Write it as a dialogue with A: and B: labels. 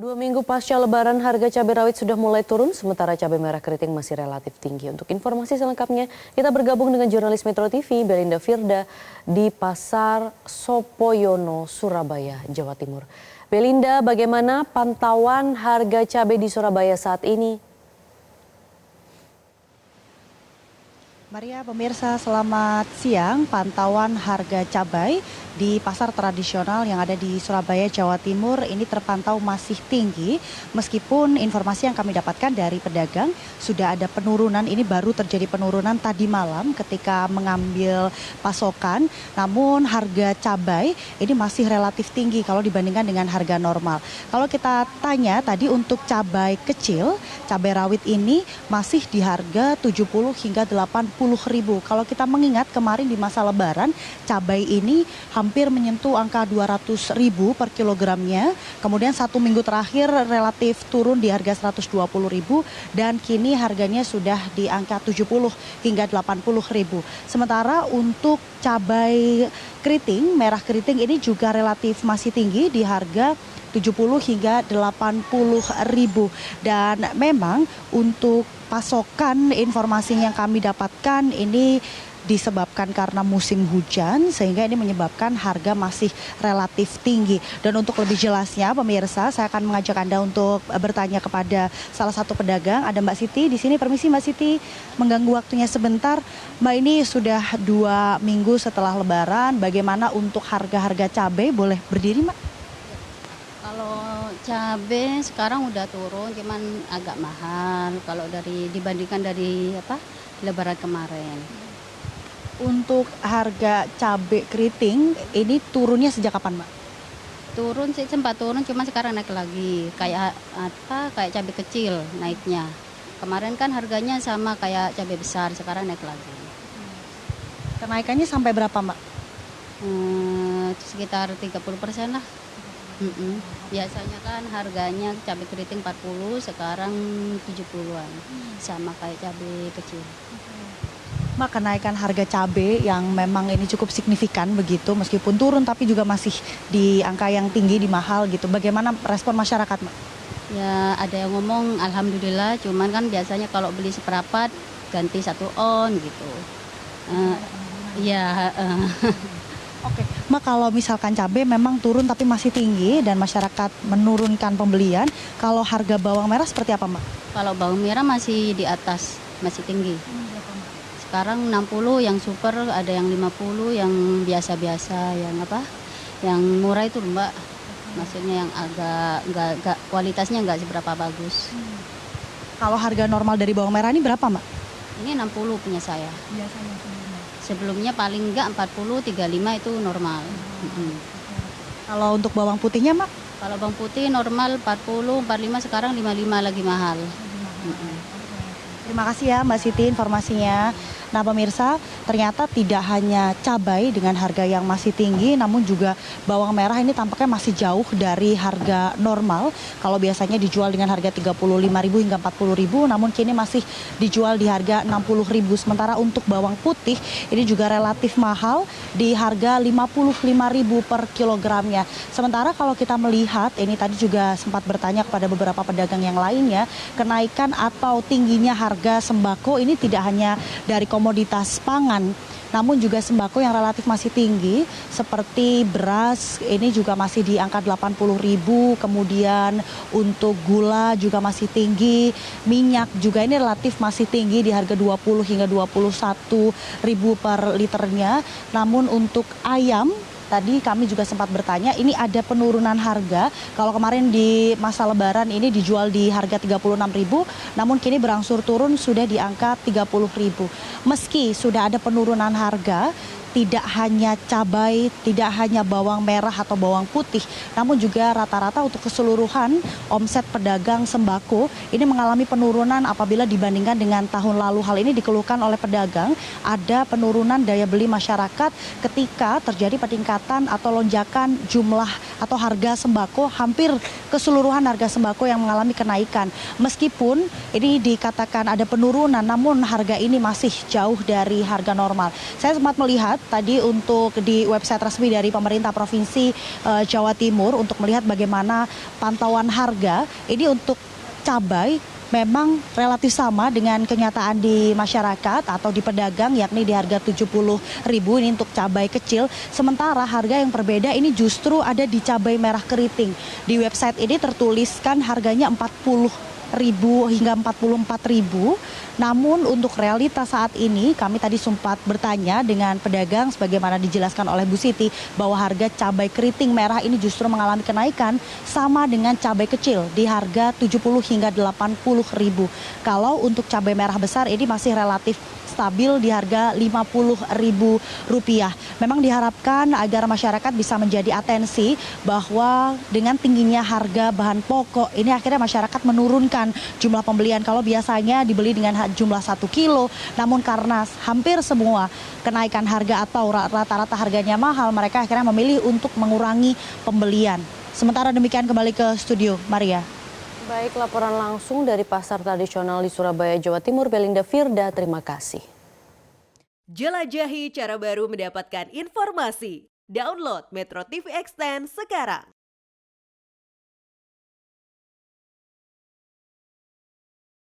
A: 2 minggu pasca Lebaran, harga cabai rawit sudah mulai turun, sementara cabai merah keriting masih relatif tinggi. Untuk informasi selengkapnya, kita bergabung dengan jurnalis Metro TV, Belinda Firda, di Pasar Sopoyono, Surabaya, Jawa Timur. Belinda, bagaimana pantauan harga cabai di Surabaya saat ini?
B: Maria, pemirsa, selamat siang. Pantauan harga cabai di pasar tradisional yang ada di Surabaya, Jawa Timur ini terpantau masih tinggi. Meskipun informasi yang kami dapatkan dari pedagang sudah ada penurunan, ini baru terjadi penurunan tadi malam ketika mengambil pasokan. Namun harga cabai ini masih relatif tinggi kalau dibandingkan dengan harga normal. Kalau kita tanya tadi untuk cabai kecil, cabai rawit ini masih di harga 70 hingga 80.000. Kalau kita mengingat kemarin di masa Lebaran, cabai ini hampir menyentuh angka 200.000 per kilogramnya. Kemudian 1 minggu terakhir relatif turun di harga 120.000 dan kini harganya sudah di angka 70 hingga 80.000. Sementara untuk cabai keriting, merah keriting ini juga relatif masih tinggi di harga 70 hingga 80.000. Dan memang untuk pasokan informasi yang kami dapatkan ini disebabkan karena musim hujan sehingga ini menyebabkan harga masih relatif tinggi. Dan untuk lebih jelasnya pemirsa, saya akan mengajak Anda untuk bertanya kepada salah satu pedagang. Ada Mbak Siti di sini. Permisi Mbak Siti, mengganggu waktunya sebentar. Mbak, ini sudah 2 minggu setelah Lebaran, bagaimana untuk harga-harga cabai? Boleh berdiri Mbak?
C: Kalau cabai sekarang udah turun, cuman agak mahal kalau dibandingkan dari Lebaran kemarin.
B: Untuk harga cabai keriting ini turunnya sejak kapan, Mbak?
C: Turun sih, sempat turun, cuma sekarang naik lagi. Kayak cabai kecil naiknya. Kemarin kan harganya sama kayak cabai besar, sekarang naik lagi.
B: Kenaikannya sampai berapa, Mbak?
C: Sekitar 30% lah. Biasanya kan harganya cabai keriting 40, sekarang 70-an. Sama kayak cabai kecil.
B: Mbak, kenaikan harga cabai yang memang ini cukup signifikan begitu, meskipun turun tapi juga masih di angka yang tinggi, di mahal gitu. Bagaimana respon masyarakat, Mbak?
C: Ya ada yang ngomong alhamdulillah, cuman kan biasanya kalau beli seperempat ganti 1 on gitu.
B: Oke, Mbak, kalau misalkan cabai memang turun tapi masih tinggi dan masyarakat menurunkan pembelian, kalau harga bawang merah seperti apa, Mbak?
C: Kalau bawang merah masih di atas, masih tinggi. Sekarang 60 yang super, ada yang 50 yang biasa-biasa, yang murah itu Mbak. Maksudnya yang agak enggak kualitasnya enggak seberapa bagus.
B: Kalau harga normal dari bawang merah ini berapa, Mbak?
C: Ini 60 punya saya.
B: Biasanya
C: Sebelumnya paling enggak 40, 35 itu normal.
B: Kalau untuk bawang putihnya, Mbak?
C: Kalau bawang putih normal 40, 45, sekarang 55 lagi mahal.
B: Terima kasih ya Mbak Siti informasinya. Nah pemirsa, ternyata tidak hanya cabai dengan harga yang masih tinggi, namun juga bawang merah ini tampaknya masih jauh dari harga normal. Kalau biasanya dijual dengan harga 35.000 hingga 40.000, namun kini masih dijual di harga 60.000. Sementara untuk bawang putih ini juga relatif mahal di harga 55.000 per kilogramnya. Sementara kalau kita melihat, ini tadi juga sempat bertanya kepada beberapa pedagang yang lainnya, kenaikan atau tingginya harga sembako ini tidak hanya dari komoditas pangan, namun juga sembako yang relatif masih tinggi seperti beras ini juga masih di angka 80.000, kemudian untuk gula juga masih tinggi, minyak juga ini relatif masih tinggi di harga 20 hingga 21.000 per liternya. Namun untuk ayam tadi kami juga sempat bertanya, ini ada penurunan harga. Kalau kemarin di masa Lebaran ini dijual di harga 36.000, namun kini berangsur turun sudah di angka 30.000. Meski sudah ada penurunan harga, tidak hanya cabai, tidak hanya bawang merah atau bawang putih, namun juga rata-rata untuk keseluruhan omset pedagang sembako ini mengalami penurunan apabila dibandingkan dengan tahun lalu. Hal ini dikeluhkan oleh pedagang, ada penurunan daya beli masyarakat ketika terjadi peningkatan atau lonjakan jumlah atau harga sembako. Hampir keseluruhan harga sembako yang mengalami kenaikan. Meskipun ini dikatakan ada penurunan, namun harga ini masih jauh dari harga normal. Saya sempat melihat tadi untuk di website resmi dari pemerintah Provinsi Jawa Timur untuk melihat bagaimana pantauan harga ini untuk cabai memang relatif sama dengan kenyataan di masyarakat atau di pedagang, yakni di harga 70.000 ini untuk cabai kecil. Sementara harga yang berbeda ini justru ada di cabai merah keriting. Di website ini tertuliskan harganya 40.000 hingga 44.000. Namun untuk realitas saat ini kami tadi sempat bertanya dengan pedagang sebagaimana dijelaskan oleh Bu Siti bahwa harga cabai keriting merah ini justru mengalami kenaikan sama dengan cabai kecil di harga 70 hingga 80.000. Kalau untuk cabai merah besar ini masih relatif stabil di harga Rp50.000. Memang diharapkan agar masyarakat bisa menjadi atensi bahwa dengan tingginya harga bahan pokok ini akhirnya masyarakat menurunkan jumlah pembelian. Kalau biasanya dibeli dengan jumlah 1 kilo, namun karena hampir semua kenaikan harga atau rata-rata harganya mahal, mereka akhirnya memilih untuk mengurangi pembelian. Sementara demikian kembali ke studio, Maria.
A: Baik, laporan langsung dari pasar tradisional di Surabaya, Jawa Timur, Belinda Firda, terima kasih.
D: Jelajahi cara baru mendapatkan informasi. Download Metro TV Extend sekarang.